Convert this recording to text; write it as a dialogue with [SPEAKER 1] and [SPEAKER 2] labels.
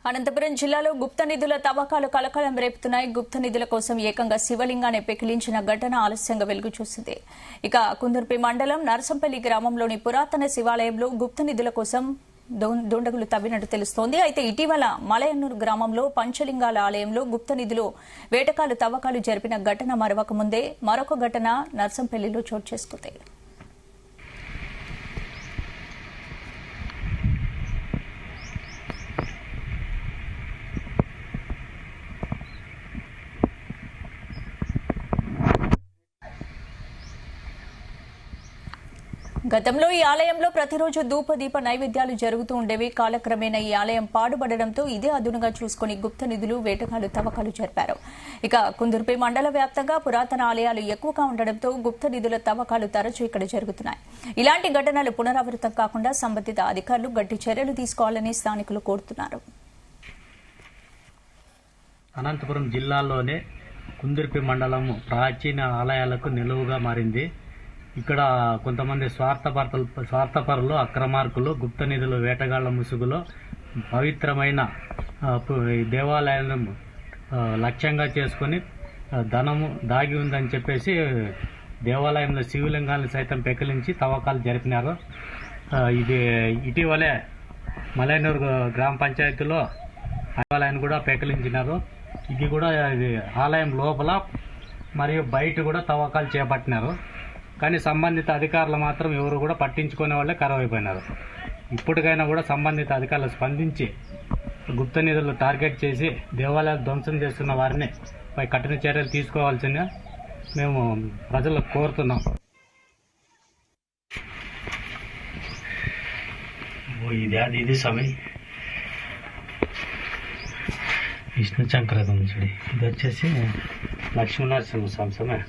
[SPEAKER 1] అనంతపురం జిల్లాలో గుప్త నిధుల తవ్వకాలు కలకలం రేపుతున్నాయి. గుప్త నిధుల కోసం ఏకంగా శివలింగాన్ని పెకిలించిన ఘటన ఆలస్యంగా వెలుగు చూసింది. ఇక కుందుర్పి మండలం నర్సంపల్లి గ్రామంలోని పురాతన శివాలయంలో గుప్త నిధుల కోసం దుండగులు తవ్వినట్టు తెలుస్తోంది. అయితే ఇటీవల మలయన్నూరు గ్రామంలో పంచలింగాల ఆలయంలో గుప్త నిధులు వేటకాలు తవ్వకాలు జరిపిన ఘటన మరవక ముందే మరొక ఘటన నర్సంపల్లిలో చోటు చేసుకుంది. గతంలో ఈ ఆలయంలో ప్రతిరోజు ధూపదీప నైవేద్యాలు జరుగుతూ ఉండేవి. కాలక్రమేణా ఈ ఆలయం పాడుపడడంతో ఇదే అదునుగా చూసుకుని గుప్త నిధులు వేటగాళ్లు తవ్వకాలు జరిపారు. ఇక కుందుర్పి మండల వ్యాప్తంగా పురాతన ఆలయాలు ఎక్కువగా ఉండడంతో గుప్త నిధుల తవ్వకాలు తరచూ ఇక్కడ జరుగుతున్నాయి. ఇలాంటి ఘటనలు పునరావృతం కాకుండా సంబంధిత అధికారులు గట్టి చర్యలు తీసుకోవాలని స్థానికులు కోరుతున్నారు.
[SPEAKER 2] అనంతపురం జిల్లాలోనే కుందుర్పి మండలం ప్రాచీన ఆలయాలకు నిలువుగా మారింది. ఇక్కడ కొంతమంది స్వార్థపరులు అక్రమార్కులు గుప్త నిధులు వేటగాళ్ల ముసుగులో పవిత్రమైన దేవాలయాలను లక్ష్యంగా చేసుకుని ధనము దాగి ఉందని చెప్పేసి దేవాలయంలో శివలింగాలను సైతం పెకిలించి తవ్వకాలు జరిపినారు. ఇది ఇటీవలే మలయనూరు గ్రామ పంచాయతీలో దేవాలయాన్ని కూడా పెకిలించినారు. ఇది కూడా ఆలయం లోపల మరియు బయట కూడా తవ్వకాలు చేపట్టినారు. కానీ సంబంధిత అధికారులు మాత్రం ఎవరు కూడా పట్టించుకునే వాళ్ళే కరువైపోయినారు. ఇప్పటికైనా కూడా సంబంధిత అధికారులు స్పందించి గుప్త నిధులు టార్గెట్ చేసి దేవాలయాలు ధ్వంసం చేస్తున్న వారిని పై కఠిన చర్యలు తీసుకోవాల్సిందిగా మేము ప్రజలకు కోరుతున్నాం. ఇది సమయం విష్ణు చక్రధం చూడి ఇది వచ్చేసి లక్ష్మీనరసింహ స్వామి సమయం.